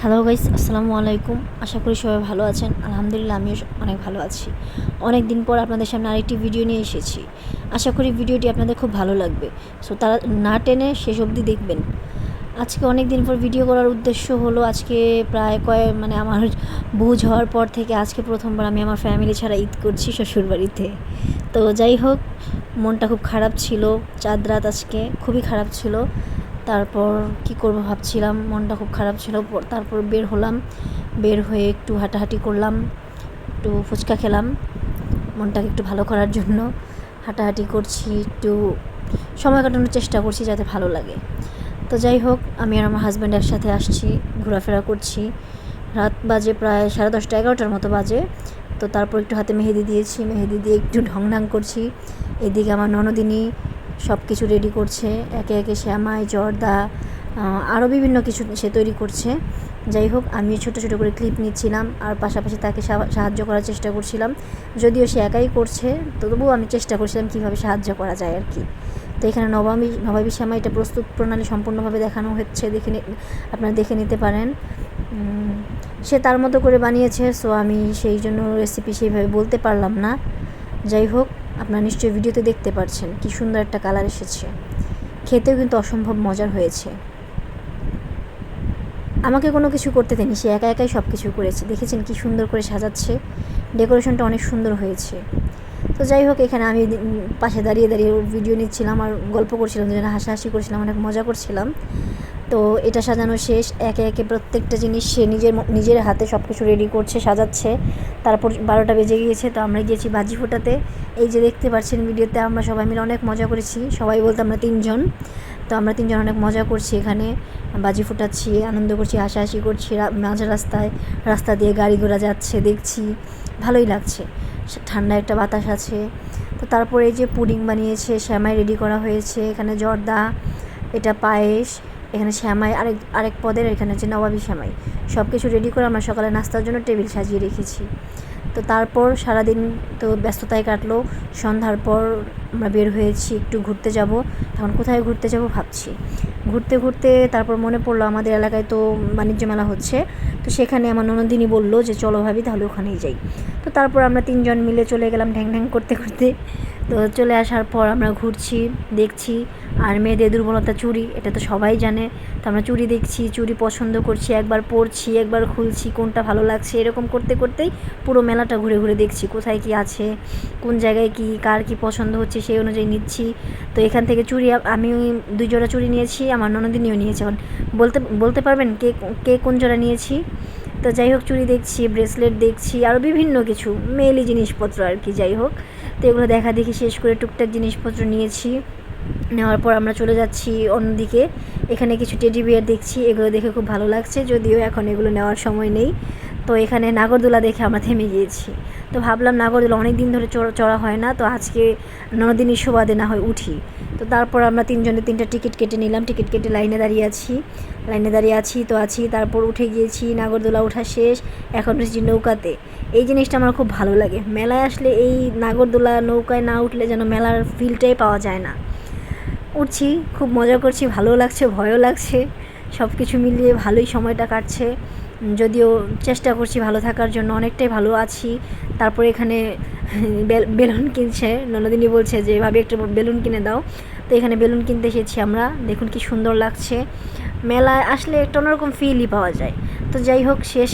Hello guys, আসসালামু আলাইকুম। আশা করি সবাই ভালো আছেন। আলহামদুলিল্লাহ আমিও অনেক ভালো আছি। অনেক দিন পর আপনাদের সামনে আরেকটি ভিডিও নিয়ে এসেছি। আশা করি ভিডিওটি আপনাদের খুব ভালো লাগবে। সো তারা না টেনে শেষ অবধি দেখবেন। আজকে অনেক দিন পর ভিডিও করার উদ্দেশ্য হলো, আজকে প্রায় আমার বুঝ হওয়ার পর থেকে আজকে প্রথমবার আমি আমার ফ্যামিলি ছাড়া ঈদ করছি শ্বশুরবাড়িতে। তো যাই হোক, মনটা খুব খারাপ ছিল। চাঁদ রাত আজকে খুবই খারাপ ছিল। তারপর কি করব ভাবছিলাম, মনটা খুব খারাপ ছিল। তারপর বের হলাম, বের হয়ে একটু হাঁটাহাঁটি করলাম, একটু ফুচকা খেলাম মনটাকে একটু ভালো করার জন্য। হাঁটাহাঁটি করছি, একটু সময় কাটানোর চেষ্টা করছি যাতে ভালো লাগে। তো যাই হোক, আমি আর আমার হাজব্যান্ড একসাথে আসছি, ঘোরাফেরা করছি। রাত বাজে প্রায় 10:30 11টার মতো বাজে। তো তারপর একটু হাতে মেহেদি দিয়েছি, মেহেদি দিয়ে একটু ঢং করছি। এদিকে আমার ননদিনী সব কিছু রেডি করছে, একে একে শ্যামাই, জর্দা, আরও বিভিন্ন কিছু সে তৈরি করছে। যাই হোক, আমি ছোটো ছোটো করে ক্লিপ নিচ্ছিলাম আর পাশাপাশি তাকে সাহায্য করার চেষ্টা করছিলাম। যদিও সে একাই করছে, তবুও আমি চেষ্টা করছিলাম কীভাবে সাহায্য করা যায় আর কি। তো এখানে নবাবী শ্যামাইটা প্রস্তুত প্রণালী সম্পূর্ণভাবে দেখানো হচ্ছে, আপনারা দেখে নিতে পারেন। সে তার মতো করে বানিয়েছে, সো আমি সেই জন্য রেসিপি সেইভাবে বলতে পারলাম না। যাই হোক, আপনারা নিশ্চয়ই ভিডিওতে দেখতে পাচ্ছেন কি সুন্দর একটা কালার এসেছে। খেতেও কিন্তু অসম্ভব মজার হয়েছে। আমাকে কোনো কিছু করতে দেয়নি, সে একা একাই সব কিছু করেছে। দেখেছেন কি সুন্দর করে সাজাচ্ছে, ডেকোরেশনটা অনেক সুন্দর হয়েছে। তো যাই হোক, এখানে আমি পাশে দাঁড়িয়ে ওর ভিডিও নিচ্ছিলাম আর গল্প করছিলাম, যেন হাসাহাসি করছিলাম, অনেক মজা করছিলাম। তো এটা সাজানো শেষ, একে একে প্রত্যেকটা জিনিস সে নিজের হাতে সব কিছু রেডি করছে, সাজাচ্ছে। তারপর 12টা বেজে গিয়েছে, তো আমরা গিয়েছি বাজি ফোটাতে। এই যে দেখতে পাচ্ছেন ভিডিওতে, আমরা সবাই মিলে অনেক মজা করেছি। সবাই বলতে আমরা 3জন। তো আমরা 3জন অনেক মজা করছি, এখানে বাজি ফোটাচ্ছি, আনন্দ করছি, হাসাহাসি করছি। মাঝ রাস্তা দিয়ে গাড়ি ঘোড়া যাচ্ছে, দেখছি, ভালোই লাগছে। ঠান্ডা একটা বাতাস আছে। তো তারপরে এই যে পুডিং বানিয়েছে, শ্যামাই রেডি করা হয়েছে, এখানে জর্দা, এটা পায়েস, এখানে শ্যামাই, আরেক পদের এখানে হচ্ছে নবাবী শ্যামাই। সব কিছু রেডি করে আমরা সকালে নাস্তার জন্য টেবিল সাজিয়ে রেখেছি। তো তারপর সারাদিন তো ব্যস্ততায় কাটলো। সন্ধ্যার পর আমরা বের হয়েছি, একটু ঘুরতে যাব। এখন কোথায় ঘুরতে যাব ভাবছি। ঘুরতে ঘুরতে তারপর মনে পড়লো আমাদের এলাকায় তো বাণিজ্য মেলা হচ্ছে। তো সেখানে আমার ননদিনী বললো যে চলো ভাবি, তাহলে ওখানেই যাই। তো তারপর আমরা 3জন মিলে চলে গেলাম ঢ্যাং করতে করতে। তো চলে আসার পর আমরা ঘুরছি, দেখছি। আর মেয়েদের দুর্বলতা চুড়ি, এটা তো সবাই জানে। তো আমরা চুড়ি দেখছি, চুড়ি পছন্দ করছি, একবার পরছি, একবার খুলছি, কোনটা ভালো লাগছে, এরকম করতে করতেই পুরো মেলাটা ঘুরে ঘুরে দেখছি কোথায় কি আছে, কোন জায়গায় কি, কার কি পছন্দ হচ্ছে সেই অনুযায়ী নিচ্ছি। তো এখান থেকে চুড়ি আমি 2 জোড়া চুড়ি নিয়েছি, আমার ননদিনীও নিয়েছে। এখন বলতে পারবেন কে কোন জোড়া নিয়েছি? তো যাই হোক, চুড়ি দেখছি, ব্রেসলেট দেখছি, আরও বিভিন্ন কিছু মেয়েলি জিনিসপত্র আর কি। যাই হোক, তো এগুলো দেখি শেষ করে টুকটাক জিনিসপত্র নিয়েছি। নেওয়ার পর আমরা চলে যাচ্ছি অন্যদিকে। এখানে কিছু টেডি বিয়ার দেখছি, এগুলো দেখে খুব ভালো লাগছে, যদিও এখন এগুলো নেওয়ার সময় নেই। তো এখানে নাগরদোলা দেখে আমরা থেমে গিয়েছি। তো ভাবলাম নাগরদোলা অনেক দিন ধরে চড়া হয় না, তো আজকে ননদিনীর সুবাদে না হয় উঠি। তো তারপর আমরা 3জনে 3টা টিকিট কেটে নিলাম, টিকিট কেটে লাইনে দাঁড়িয়ে আছি। তারপর উঠে গিয়েছি, নাগরদোলা ওঠা শেষ। এখন উঠেছি নৌকাতে। এই জিনিসটা আমার খুব ভালো লাগে। মেলায় আসলে এই নাগরদোলা নৌকায় না উঠলে যেন মেলার ফিলটাই পাওয়া যায় না। উঠছি, খুব মজা করছি, ভালোও লাগছে, ভয়ও লাগছে, সব কিছু মিলিয়ে ভালোই সময়টা কাটছে। যদিও চেষ্টা করছি ভালো থাকার জন্য, অনেকটাই ভালো আছি। তারপরে এখানে বেলুন কিনছে, ননদিনী বলছে যে ভাবি একটা বেলুন কিনে দাও। তো এখানে বেলুন কিনতে এসেছি আমরা, দেখুন কি সুন্দর লাগছে। মেলায় আসলে একটা অন্যরকম ফিলই পাওয়া যায়। তো যাই হোক, শেষ